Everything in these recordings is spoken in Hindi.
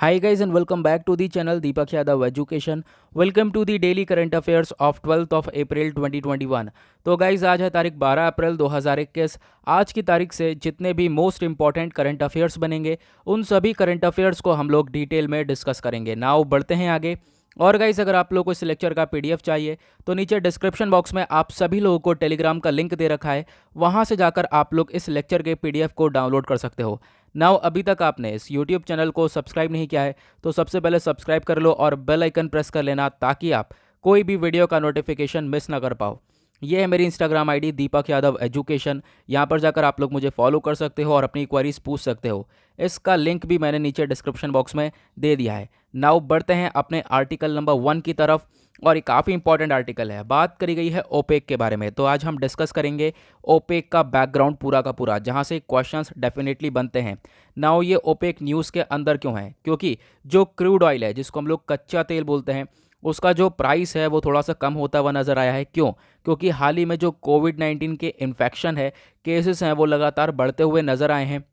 Hi guys and welcome back to the channel Deepak Yadav Education. Welcome to the daily current affairs of 12th of April 2021. तो गाइज आज है तारीख 12 अप्रैल 2021। आज की तारीख से जितने भी मोस्ट इंपॉर्टेंट करंट अफेयर्स बनेंगे उन सभी करंट अफेयर्स को हम लोग डिटेल में डिस्कस करेंगे। नाउ बढ़ते हैं आगे। और गाइस अगर आप लोगों को इस लेक्चर का पीडीएफ चाहिए तो नीचे डिस्क्रिप्शन बॉक्स में आप सभी लोगों को टेलीग्राम का लिंक दे रखा है, वहां से जाकर आप लोग इस लेक्चर के पीडीएफ को डाउनलोड कर सकते हो। नाउ अभी तक आपने इस यूट्यूब चैनल को सब्सक्राइब नहीं किया है तो सबसे पहले सब्सक्राइब कर लो और बेल आइकन प्रेस कर लेना ताकि आप कोई भी वीडियो का नोटिफिकेशन मिस ना कर पाओ। ये है मेरी Instagram ID Deepak Yadav education. यहाँ पर जाकर आप लोग मुझे फॉलो कर सकते हो और अपनी क्वेरीज पूछ सकते हो। इसका लिंक भी मैंने नीचे डिस्क्रिप्शन बॉक्स में दे दिया है। नाउ बढ़ते हैं अपने आर्टिकल नंबर 1 की तरफ, और ये काफ़ी इंपॉर्टेंट आर्टिकल है। बात करी गई है ओपेक के बारे में, तो आज हम डिस्कस करेंगे ओपेक का बैकग्राउंड पूरा का पूरा, जहाँ से क्वेश्चंस डेफिनेटली बनते हैं। नाउ ये ओपेक न्यूज़ के अंदर क्यों है? क्योंकि जो क्रूड ऑयल है, जिसको हम लोग कच्चा तेल बोलते हैं, उसका जो प्राइस है वो थोड़ा सा कम होता हुआ नज़र आया है। क्यों? क्योंकि हाल ही में जो कोविड-19 के इन्फेक्शन है, केसेस हैं, वो लगातार बढ़ते हुए नज़र आए हैं।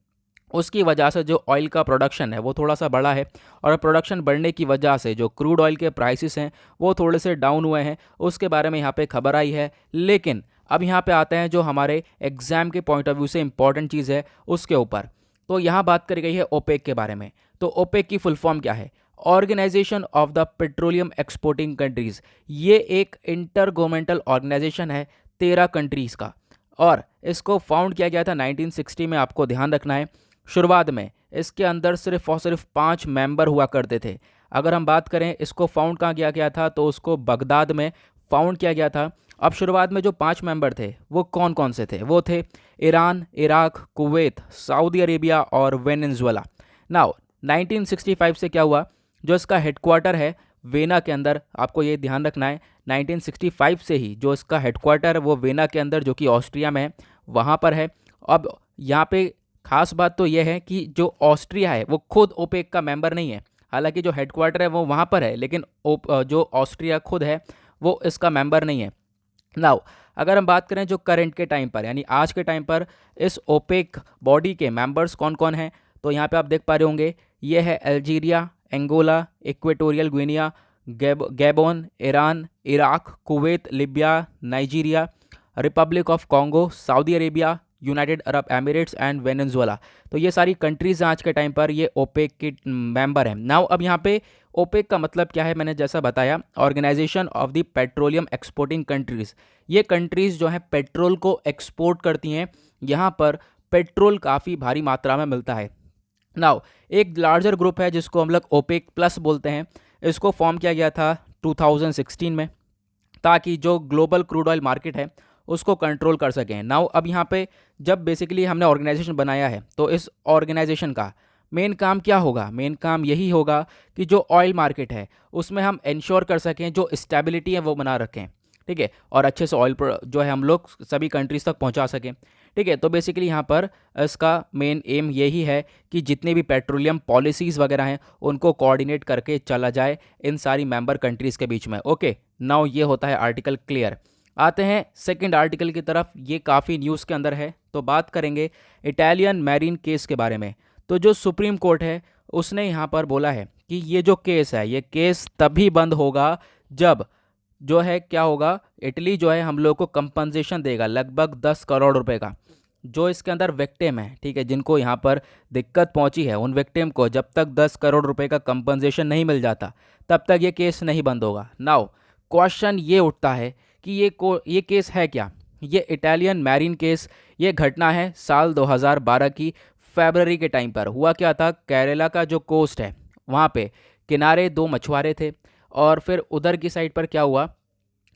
उसकी वजह से जो ऑयल का प्रोडक्शन है वो थोड़ा सा बढ़ा है, और प्रोडक्शन बढ़ने की वजह से जो क्रूड ऑयल के प्राइसेस हैं वो थोड़े से डाउन हुए हैं। उसके बारे में यहाँ पे खबर आई है। लेकिन अब यहाँ पे आते हैं जो हमारे एग्जाम के पॉइंट ऑफ व्यू से इंपॉर्टेंट चीज़ है उसके ऊपर। तो यहाँ बात करी गई है ओपेक के बारे में। तो ओपेक की फुल फॉर्म क्या है? Organisation of the petroleum exporting countries. ये एक इंटर गवर्नमेंटल ऑर्गेनाइजेशन है 13 कंट्रीज़ का, और इसको फाउंड किया गया था 1960 में। आपको ध्यान रखना है, शुरुआत में इसके अंदर सिर्फ और सिर्फ 5 मेंबर हुआ करते थे। अगर हम बात करें इसको फाउंड कहाँ किया गया था, तो उसको बगदाद में फाउंड किया गया था। अब शुरुआत में जो 5 मेंबर थे वो कौन कौन से थे? वो थे Iran, Iraq, Kuwait, Saudi Arabia और वेनेजुएला। नाउ 1965 से क्या हुआ, जो इसका हेडक्वार्टर है वेना के अंदर, आपको ये ध्यान रखना है 1965 से ही जो इसका हेडक्वार्टर है वो वेना के अंदर, जो कि ऑस्ट्रिया में है, वहाँ पर है। अब यहाँ पे खास बात तो यह है कि जो ऑस्ट्रिया है वो खुद ओपेक का मेंबर नहीं है। हालांकि जो हेडक्वार्टर है वो वहाँ पर है, लेकिन जो ऑस्ट्रिया खुद है वो इसका मेंबर नहीं है। नाउ अगर हम बात करें जो करंट के टाइम पर, यानी आज के टाइम पर, इस ओपेक बॉडी के मेंबर्स कौन कौन हैं, तो यहाँ पे आप देख पा रहे होंगे, ये है Algeria, Angola, Equatorial Guinea, Gabon, Iran, Iraq, Kuwait, Libya, Nigeria, Republic of Congo, Saudi Arabia, United Arab Emirates and Venezuela. तो ये सारी कंट्रीज आज के टाइम पर ये ओपेक के मेंबर हैं। नाउ अब यहाँ पे ओपेक का मतलब क्या है? मैंने जैसा बताया, organisation of the petroleum exporting countries. ये कंट्रीज़ जो है पेट्रोल को एक्सपोर्ट करती हैं। यहाँ पर पेट्रोल काफ़ी भारी मात्रा में मिलता है। नाउ एक लार्जर ग्रुप है जिसको हम लोग ओपेक प्लस बोलते हैं। इसको फॉर्म किया गया था 2016 में, ताकि जो ग्लोबल क्रूड ऑयल मार्केट है उसको कंट्रोल कर सकें। नाउ अब यहाँ पे जब बेसिकली हमने ऑर्गेनाइजेशन बनाया है, तो इस ऑर्गेनाइजेशन का मेन काम क्या होगा? मेन काम यही होगा कि जो ऑयल मार्केट है उसमें हम इंश्योर कर सकें, जो स्टेबिलिटी है वो बना रखें, ठीक है, और अच्छे से ऑयल जो है हम लोग सभी कंट्रीज तक पहुंचा सकें, ठीक है। तो बेसिकली यहाँ पर इसका मेन एम यही है कि जितने भी पेट्रोलियम पॉलिसीज़ वगैरह हैं उनको कोऑर्डिनेट करके चला जाए इन सारी मेंबर कंट्रीज़ के बीच में। ओके, नाउ ये होता है आर्टिकल क्लियर। आते हैं सेकंड आर्टिकल की तरफ। ये काफ़ी न्यूज़ के अंदर है, तो बात करेंगे इटालियन मैरीन केस के बारे में। तो जो सुप्रीम कोर्ट है उसने यहाँ पर बोला है कि ये जो केस है, ये केस तभी बंद होगा जब जो है क्या होगा, इटली जो है हम लोग को कंपनसेशन देगा लगभग 10 करोड़ रुपए का। जो इसके अंदर विक्टिम है, ठीक है, जिनको यहाँ पर दिक्कत पहुँची है, उन विक्टिम को जब तक 10 करोड़ रुपए का कंपनसेशन नहीं मिल जाता तब तक ये केस नहीं बंद होगा। नाउ क्वेश्चन ये उठता है कि ये केस है क्या? ये इटालियन मैरीन केस, ये घटना है साल 2012 की फरवरी के टाइम पर। हुआ क्या था, केरला का जो कोस्ट है वहाँ पे किनारे 2 मछुआरे थे, और फिर उधर की साइड पर क्या हुआ,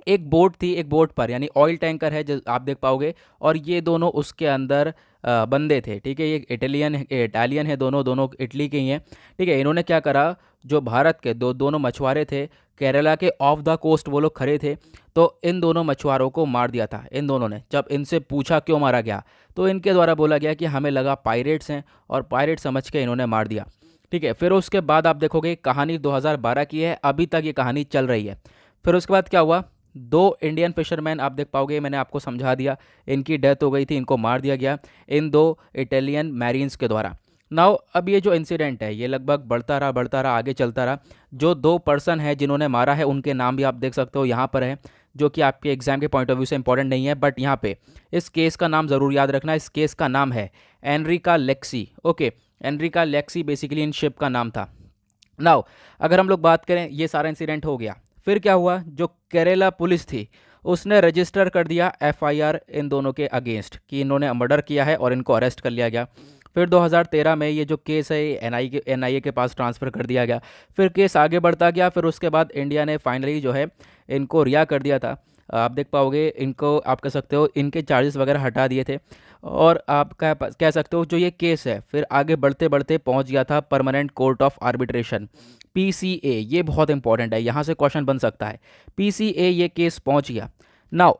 एक बोट थी, एक बोट पर यानी ऑयल टैंकर है जो आप देख पाओगे, और ये दोनों उसके अंदर बंदे थे, ठीक है। ये इटालियन है, दोनों दोनों इटली के ही हैं, ठीक है। इन्होंने क्या करा, जो भारत के दोनों मछुआरे थे, केरला के ऑफ द कोस्ट वो लोग खड़े थे, तो इन दोनों मछुआरों को मार दिया था इन दोनों ने। जब इनसे पूछा क्यों मारा गया, तो इनके द्वारा बोला गया कि हमें लगा पायरेट्स हैं, और पायरेट समझ के इन्होंने मार दिया, ठीक है। फिर उसके बाद आप देखोगे कहानी 2012 की है, अभी तक ये कहानी चल रही है। फिर उसके बाद क्या हुआ, 2 इंडियन फिशरमैन आप देख पाओगे, मैंने आपको समझा दिया, इनकी डेथ हो गई थी, इनको मार दिया गया इन 2 इटालियन मैरीन्स के द्वारा। नाउ अब ये जो इंसिडेंट है ये लगभग बढ़ता रहा आगे चलता रहा। जो 2 पर्सन है जिन्होंने मारा है उनके नाम भी आप देख सकते हो यहाँ पर है, जो कि आपके एग्जाम के पॉइंट ऑफ व्यू से इंपॉर्टेंट नहीं है, बट यहाँ पे इस केस का नाम ज़रूर याद रखना। इस केस का नाम है एनरिका Lexi. Okay, एनरिका Lexi basically in ship का नाम था। नाउ अगर हम लोग बात करें, ये सारा इंसिडेंट हो गया, फिर क्या हुआ, जो केरला पुलिस थी उसने रजिस्टर कर दिया एफआईआर इन दोनों के अगेंस्ट कि इन्होंने मर्डर किया है और इनको अरेस्ट कर लिया गया। फिर 2013 में ये जो केस है एनआईए के पास ट्रांसफ़र कर दिया गया। फिर केस आगे बढ़ता गया, फिर उसके बाद इंडिया ने फाइनली जो है इनको रिहा कर दिया था। आप देख पाओगे इनको, आप कह सकते हो इनके चार्जेस वगैरह हटा दिए थे। और आप कह सकते हो जो ये केस है फिर आगे बढ़ते बढ़ते पहुंच गया था permanent court of arbitration, PCA. ये बहुत इंपॉर्टेंट है, यहाँ से क्वेश्चन बन सकता है। पीसीए ये केस पहुंच गया। नाउ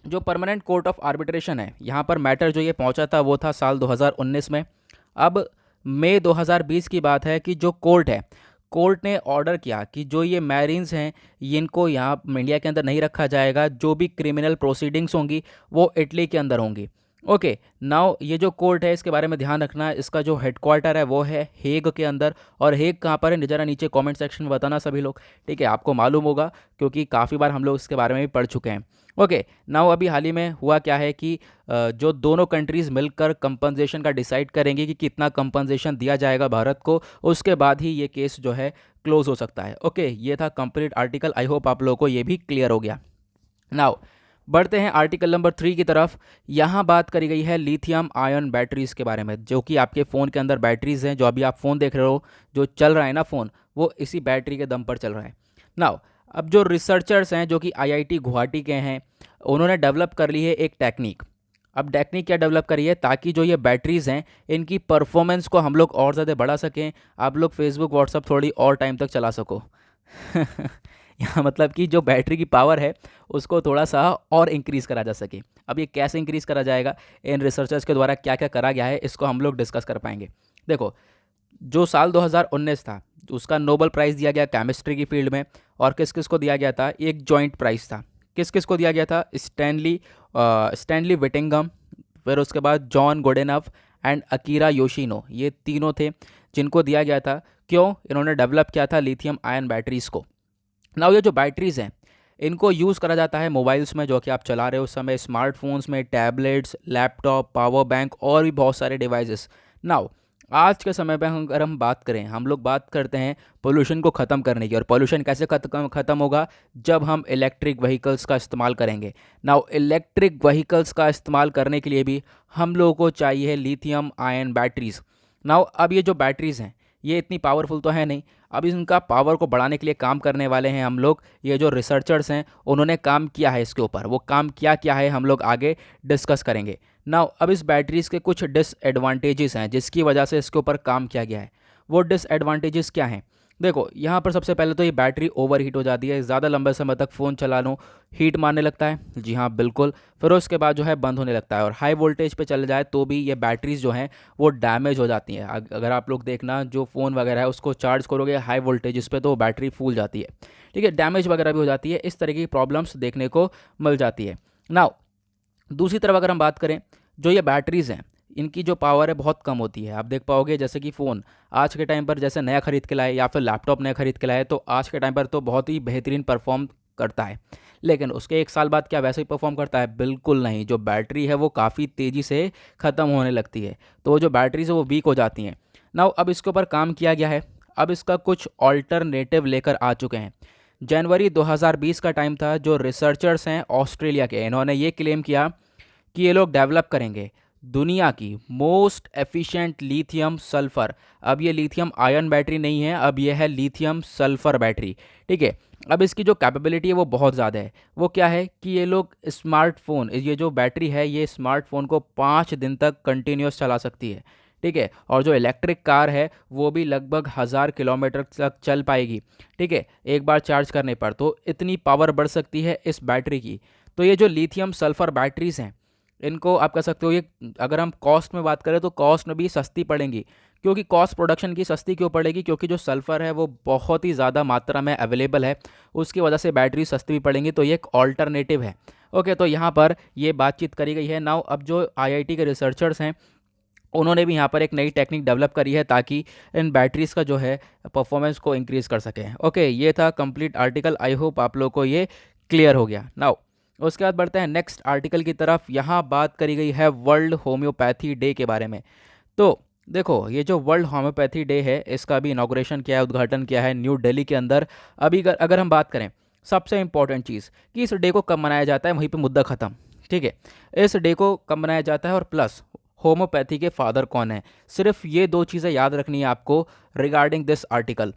जो परमानेंट कोर्ट ऑफ आर्बिट्रेशन है, यहाँ पर मैटर जो ये पहुंचा था वो था साल 2019 में। अब मई 2020 की बात है कि जो कोर्ट है, कोर्ट ने ऑर्डर किया कि जो ये मैरीन्स हैं इनको यहाँ इंडिया के अंदर नहीं रखा जाएगा, जो भी क्रिमिनल प्रोसीडिंग्स होंगी वो इटली के अंदर होंगी। ओके, नाउ ये जो कोर्ट है इसके बारे में ध्यान रखना, इसका जो हेडक्वार्टर है वो है हेग के अंदर। और हेग कहाँ पर है ज़रा नीचे कमेंट सेक्शन में बताना सभी लोग, ठीक है, आपको मालूम होगा क्योंकि काफ़ी बार हम लोग इसके बारे में भी पढ़ चुके हैं। ओके, नाउ अभी हाल ही में हुआ क्या है कि जो दोनों कंट्रीज़ मिलकर कंपनसेशन का डिसाइड करेंगे कि कितना कंपनसेशन दिया जाएगा भारत को, उसके बाद ही ये केस जो है क्लोज हो सकता है। ओके, ये था कंप्लीट आर्टिकल। आई होप आप लोगों को ये भी क्लियर हो गया। नाउ बढ़ते हैं आर्टिकल नंबर 3 की तरफ। यहाँ बात करी गई है लिथियम आयन बैटरीज के बारे में, जो कि आपके फ़ोन के अंदर बैटरीज हैं। जो अभी आप फ़ोन देख रहे हो, जो चल रहा है ना फ़ोन, वो इसी बैटरी के दम पर चल रहा है। नाउ अब जो रिसर्चर्स हैं जो कि आईआईटी गुवाहाटी के हैं, उन्होंने डेवलप कर ली है एक टेक्निक। अब टेक्निक क्या डेवलप करी है, ताकि जो ये बैटरीज़ हैं इनकी परफॉर्मेंस को हम लोग और ज़्यादा बढ़ा सकें, आप लोग फेसबुक व्हाट्सअप थोड़ी और टाइम तक चला सको। यहाँ मतलब कि जो बैटरी की पावर है उसको थोड़ा सा और इंक्रीज़ करा जा सके। अब ये कैसे इंक्रीज़ करा जाएगा, इन रिसर्चर्स के द्वारा क्या क्या करा गया है, इसको हम लोग डिस्कस कर पाएंगे। देखो, जो साल 2019 था उसका नोबेल प्राइज़ दिया गया केमिस्ट्री की फील्ड में। और किस किस को दिया गया था, एक जॉइंट प्राइज़ था। किस किस को दिया गया था, स्टैनली विटिंगम, फिर उसके बाद जॉन गोडेनफ एंड अकीरा योशिनो, ये तीनों थे जिनको दिया गया था। क्यों, इन्होंने डेवलप किया था लिथियम आयन बैटरीज़ को। नाउ ये जो बैटरीज़ हैं इनको यूज़ करा जाता है मोबाइल्स में, जो कि आप चला रहे हो उस समय, स्मार्टफोन्स में, टैबलेट्स, लैपटॉप, पावर बैंक और भी बहुत सारे डिवाइसेस। नाउ आज के समय पे अगर हम बात करें, हम लोग बात करते हैं पोल्यूशन को ख़त्म करने की। और पोल्यूशन कैसे ख़त्म होगा, जब हम इलेक्ट्रिक व्हीकल्स का इस्तेमाल करेंगे। नाउ इलेक्ट्रिक व्हीकल्स का इस्तेमाल करने के लिए भी हम लोगों को चाहिए लिथियम आयन बैटरीज़। नाउ अब ये जो बैटरीज़ हैं ये इतनी पावरफुल तो है नहीं। अब इनका पावर को बढ़ाने के लिए काम करने वाले हैं हम लोग। ये जो रिसर्चर्स हैं उन्होंने काम किया है इसके ऊपर, वो काम क्या है हम लोग आगे डिस्कस करेंगे। नाउ अब इस बैटरीज़ के कुछ डिसएडवांटेजेस हैं जिसकी वजह से इसके ऊपर काम किया गया है। वो डिसएडवांटेजेस क्या हैं, देखो यहाँ पर सबसे पहले तो ये बैटरी ओवर हीट हो जाती है, ज़्यादा लंबे समय तक फ़ोन चला लो हीट मारने लगता है। जी हाँ बिल्कुल। फिर उसके बाद जो है बंद होने लगता है, और हाई वोल्टेज पे चले जाए तो भी ये बैटरीज जो हैं वो डैमेज हो जाती हैं। अगर आप लोग देखना, जो फ़ोन वगैरह है उसको चार्ज करोगे हाई वोल्टेज पे तो बैटरी फूल जाती है, ठीक है, डैमेज वगैरह भी हो जाती है। इस तरह की प्रॉब्लम्स देखने को मिल जाती है। नाउ दूसरी तरफ अगर हम बात करें, जो ये बैटरीज़ हैं इनकी जो पावर है बहुत कम होती है। आप देख पाओगे जैसे कि फ़ोन आज के टाइम पर जैसे नया ख़रीद के लाए या फिर लैपटॉप नया ख़रीद के लाए, तो आज के टाइम पर तो बहुत ही बेहतरीन परफॉर्म करता है, लेकिन उसके 1 साल बाद क्या वैसे ही परफॉर्म करता है? बिल्कुल नहीं। जो बैटरी है वो काफ़ी तेज़ी से ख़त्म होने लगती है, तो जो बैटरीज है वो वीक हो जाती हैं। नाउ अब इसके ऊपर काम किया गया है, अब इसका कुछ ऑल्टरनेटिव लेकर आ चुके हैं। जनवरी 2020 का टाइम था, जो रिसर्चर्स हैं ऑस्ट्रेलिया के, इन्होंने ये क्लेम किया कि ये लोग डेवलप करेंगे दुनिया की मोस्ट एफिशिएंट लिथियम सल्फर। अब ये लिथियम आयन बैटरी नहीं है, अब ये है लिथियम सल्फर बैटरी, ठीक है। अब इसकी जो कैपेबिलिटी है वो बहुत ज़्यादा है। वो क्या है कि ये लोग स्मार्टफोन, ये जो बैटरी है ये स्मार्टफोन को 5 दिन तक कंटिन्यूस चला सकती है, ठीक है। और जो इलेक्ट्रिक कार है वो भी लगभग 1000 किलोमीटर तक चल पाएगी, ठीक है, एक बार चार्ज करने पर। तो इतनी पावर बढ़ सकती है इस बैटरी की। तो ये जो लिथियम सल्फर बैटरीज़ हैं इनको आप कह सकते हो, ये अगर हम कॉस्ट में बात करें तो कॉस्ट में भी सस्ती पड़ेंगी। क्योंकि कॉस्ट प्रोडक्शन की सस्ती क्यों पड़ेगी, क्योंकि जो सल्फ़र है वो बहुत ही ज़्यादा मात्रा में अवेलेबल है, उसकी वजह से बैटरी सस्ती भी पड़ेंगी। तो ये एक ऑल्टरनेटिव है। ओके, तो यहाँ पर ये बातचीत करी गई है। नाउ अब जो आईआईटी के रिसर्चर्स हैं उन्होंने भी यहाँ पर एक नई टेक्निक डेवलप करी है ताकि इन बैटरीज़ का जो है परफॉर्मेंस को इंक्रीज़ कर सकें। ओके, ये था कंप्लीट आर्टिकल। आई होप आप लोग को ये क्लियर हो गया। नाउ उसके बाद बढ़ते हैं नेक्स्ट आर्टिकल की तरफ। यहाँ बात करी गई है वर्ल्ड होम्योपैथी डे के बारे में। तो देखो, ये जो वर्ल्ड होम्योपैथी डे है इसका भी इनाग्रेशन किया है, उद्घाटन किया है न्यू दिल्ली के अंदर। अभी अगर हम बात करें सबसे इंपॉर्टेंट चीज़ कि इस डे को कब मनाया जाता है, वहीं पे मुद्दा ख़त्म। ठीक है, इस डे को कब मनाया जाता है और प्लस होम्योपैथी के फादर कौन है, सिर्फ ये दो चीज़ें याद रखनी है आपको रिगार्डिंग दिस आर्टिकल।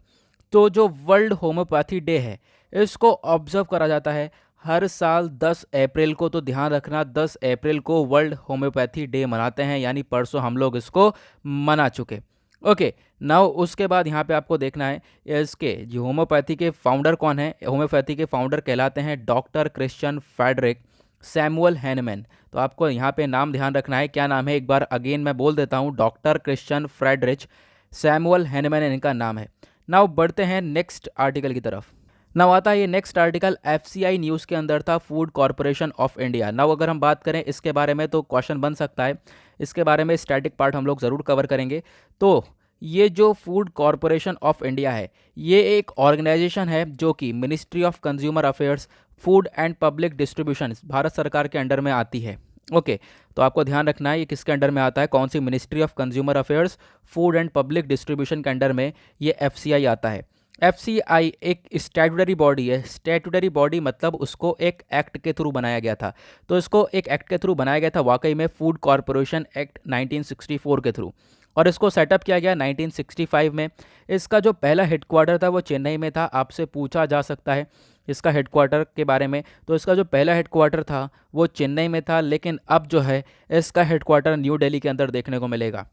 तो जो वर्ल्ड होम्योपैथी डे है इसको ऑब्जर्व करा जाता है हर साल 10 अप्रैल को। तो ध्यान रखना 10 अप्रैल को वर्ल्ड होम्योपैथी डे मनाते हैं, यानी परसों हम लोग इसको मना चुके। ओके, नाउ उसके बाद यहाँ पे आपको देखना है इसके जो होम्योपैथी के फाउंडर कौन है। होम्योपैथी के फाउंडर कहलाते हैं doctor Christian Friedrich Samuel Hahnemann. तो आपको यहाँ पे नाम ध्यान रखना है, क्या नाम है एक बार अगेन मैं बोल देता हूँ, doctor Christian Friedrich Samuel Hahnemann इनका नाम है। नाउ बढ़ते हैं नेक्स्ट आर्टिकल की तरफ। नाउ आता है ये नेक्स्ट आर्टिकल एफसीआई न्यूज़ के अंदर था, food corporation of India. Now अगर हम बात करें इसके बारे में तो क्वेश्चन बन सकता है, इसके बारे में स्टैटिक पार्ट हम लोग ज़रूर कवर करेंगे। तो ये जो फूड कॉरपोरेशन ऑफ इंडिया है ये एक ऑर्गेनाइजेशन है जो कि ministry of consumer affairs, food and public distribution Bharat सरकार के अंडर में आती है। ओके, तो आपको ध्यान रखना है ये किसके अंडर में आता है, कौन सी ministry of consumer affairs, food and public distribution के अंडर में ये एफसीआई आता है। एफसीआई एक स्टैट्यूटरी बॉडी है। स्टैट्यूटरी बॉडी मतलब उसको एक एक्ट के थ्रू बनाया गया था। तो इसको एक एक्ट के थ्रू बनाया गया था वाकई में, फूड कॉरपोरेशन एक्ट 1964 के थ्रू, और इसको सेटअप किया गया 1965 में। इसका जो पहला हेडक्वार्टर था वो चेन्नई में था। आपसे पूछा जा सकता है इसका हेडक्वार्टर के बारे में, तो इसका जो पहला हेडक्वार्टर था वो चेन्नई में था, लेकिन अब जो है इसका हेडक्वार्टर न्यू दिल्ली के अंदर देखने को मिलेगा।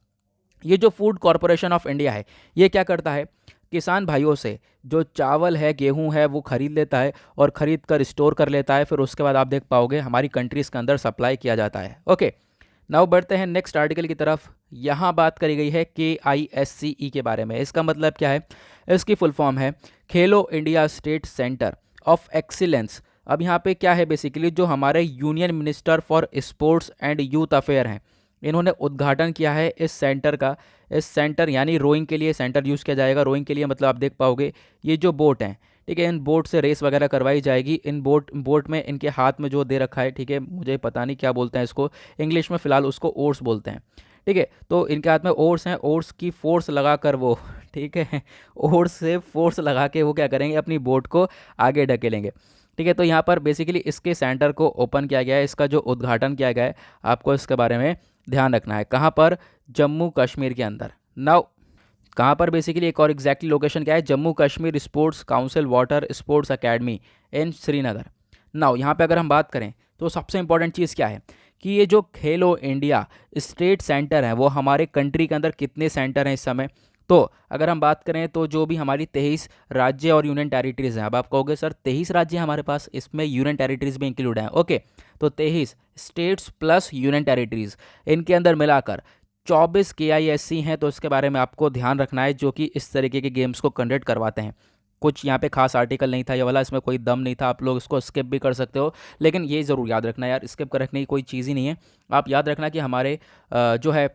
ये जो फूड कॉरपोरेशन ऑफ इंडिया है ये क्या करता है, किसान भाइयों से जो चावल है, गेहूं है, वो खरीद लेता है और ख़रीद कर स्टोर कर लेता है, फिर उसके बाद आप देख पाओगे हमारी कंट्रीज़ के अंदर सप्लाई किया जाता है। ओके, नाउ बढ़ते हैं नेक्स्ट आर्टिकल की तरफ। यहाँ बात करी गई है KISCE के बारे में। इसका मतलब क्या है, इसकी फुल फॉर्म है खेलो India state centre of excellence. अब यहाँ पे क्या है, बेसिकली जो हमारे union minister for sports and youth affair हैं इन्होंने उद्घाटन किया है इस सेंटर का। इस सेंटर यानी रोइंग के लिए सेंटर यूज़ किया जाएगा। रोइंग के लिए मतलब आप देख पाओगे ये जो बोट हैं, ठीक है, इन बोट से रेस वगैरह करवाई जाएगी। इन बोट में इनके हाथ में जो दे रखा है, ठीक है, मुझे पता नहीं क्या बोलते हैं इसको, इंग्लिश में फ़िलहाल उसको ओर्स बोलते हैं। ठीक है, तो इनके हाथ में ओर्स हैं, ओर्स की फोर्स लगा कर वो, ठीक है, ओर्स से फोर्स लगा के वो क्या करेंगे, अपनी बोट को आगे ढकेलेंगे। ठीक है, तो यहाँ पर बेसिकली इसके सेंटर को ओपन किया गया है, इसका जो उद्घाटन किया गया है, आपको इसके बारे में ध्यान रखना है। कहाँ पर, जम्मू कश्मीर के अंदर। नाउ कहाँ पर बेसिकली एक और एग्जैक्टली लोकेशन क्या है, Jammu Kashmir sports council water sports academy in Srinagar. Now यहाँ पे अगर हम बात करें तो सबसे इंपॉर्टेंट चीज़ क्या है कि ये जो खेलो इंडिया स्टेट सेंटर है वो हमारे कंट्री के अंदर कितने सेंटर हैं इस समय। तो अगर हम बात करें तो जो भी हमारी 23 राज्य और यूनियन टेरिटरीज़ हैं, अब आप कहोगे सर 23 राज्य हैं हमारे पास, इसमें यूनियन टेरिटरीज़ भी इंक्लूड हैं। ओके, तो 23 स्टेट्स प्लस यूनियन टेरिटरीज़, इनके अंदर मिलाकर 24 KISC हैं। तो इसके बारे में आपको ध्यान रखना है, जो कि इस तरीके के गेम्स को कंडक्ट करवाते हैं। कुछ यहाँ पे खास आर्टिकल नहीं था ये वाला, इसमें कोई दम नहीं था, आप लोग इसको स्किप भी कर सकते हो, लेकिन ये ज़रूर याद रखना यार, स्किप करने की कोई चीज़ ही नहीं है। आप याद रखना कि हमारे जो है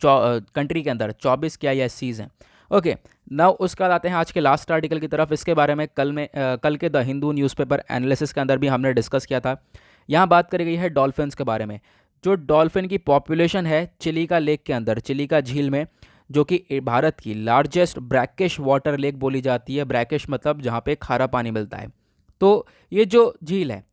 कंट्री के अंदर 24 KISCs हैं। ओके, नाउ उसके बाद आते हैं आज के लास्ट आर्टिकल की तरफ। इसके बारे में कल के द हिंदू न्यूज़पेपर एनालिसिस के अंदर भी हमने डिस्कस किया था। यहाँ बात करी गई है डॉल्फिन्स के बारे में। जो डॉल्फिन की पॉपुलेशन है चिलिका लेक के अंदर, चिलिका झील में, जो कि भारत की लार्जेस्ट ब्रैकिश वाटर लेक बोली जाती है। ब्रैकिश मतलब जहाँ पे खारा पानी मिलता है। तो ये जो झील है,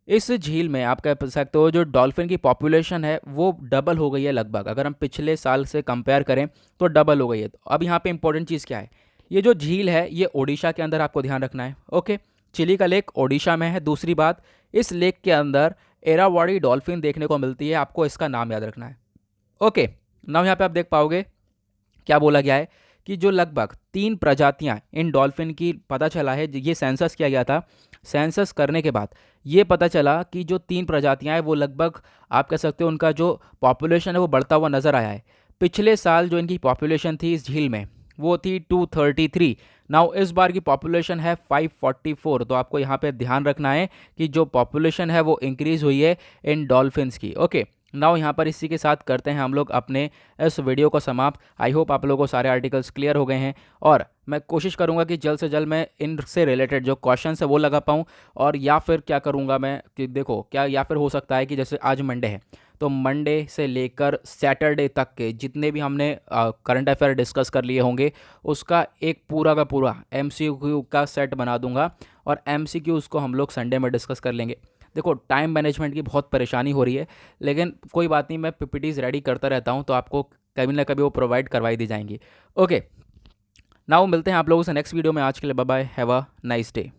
इस झील में आप कह सकते हो जो डॉल्फिन की पॉपुलेशन है वो डबल हो गई है लगभग। अगर हम पिछले साल से कंपेयर करें तो डबल हो गई है। तो अब यहाँ पे इंपॉर्टेंट चीज़ क्या है, ये जो झील है ये ओडिशा के अंदर, आपको ध्यान रखना है। ओके, चिलिका लेक ओडिशा में है। दूसरी बात, इस लेक के अंदर एरावाड़ी डॉल्फिन देखने को मिलती है, आपको इसका नाम याद रखना है। ओके, नाउ यहाँ पे आप देख पाओगे क्या बोला गया है कि जो लगभग 3 प्रजातियां इन डॉल्फिन की पता चला है, ये सेंसस किया गया था। सेंसस करने के बाद ये पता चला कि जो 3 प्रजातियां हैं वो लगभग आप कह सकते हो उनका जो पॉपुलेशन है वो बढ़ता हुआ नज़र आया है। पिछले साल जो इनकी पॉपुलेशन थी इस झील में वो थी 233। नाउ इस बार की पॉपुलेशन है 544। तो आपको यहाँ पे ध्यान रखना है कि जो पॉपुलेशन है वो इंक्रीज़ हुई है इन डॉल्फिन्स की। ओके, नाउ यहाँ पर इसी के साथ करते हैं हम लोग अपने इस वीडियो को समाप्त। आई होप आप लोगों को सारे आर्टिकल्स क्लियर हो गए हैं और मैं कोशिश करूँगा कि जल्द से जल्द मैं इनसे रिलेटेड जो क्वेश्चन है वो लगा पाऊँ। और या फिर क्या करूँगा मैं कि देखो क्या या फिर हो सकता है कि जैसे आज मंडे है तो मंडे से लेकर सैटरडे तक के जितने भी हमने करंट अफेयर डिस्कस कर लिए होंगे उसका एक पूरा का पूरा एमसीक्यू का सेट बना दूंगा और एमसीक्यू उसको हम लोग संडे में डिस्कस कर लेंगे। देखो टाइम मैनेजमेंट की बहुत परेशानी हो रही है, लेकिन कोई बात नहीं, मैं पीपीटीज रेडी करता रहता हूँ तो आपको कभी ना कभी वो प्रोवाइड करवाई दी जाएंगी। ओके, नाउ मिलते हैं आप लोगों से नेक्स्ट वीडियो में। आज के लिए bye bye, have a nice day.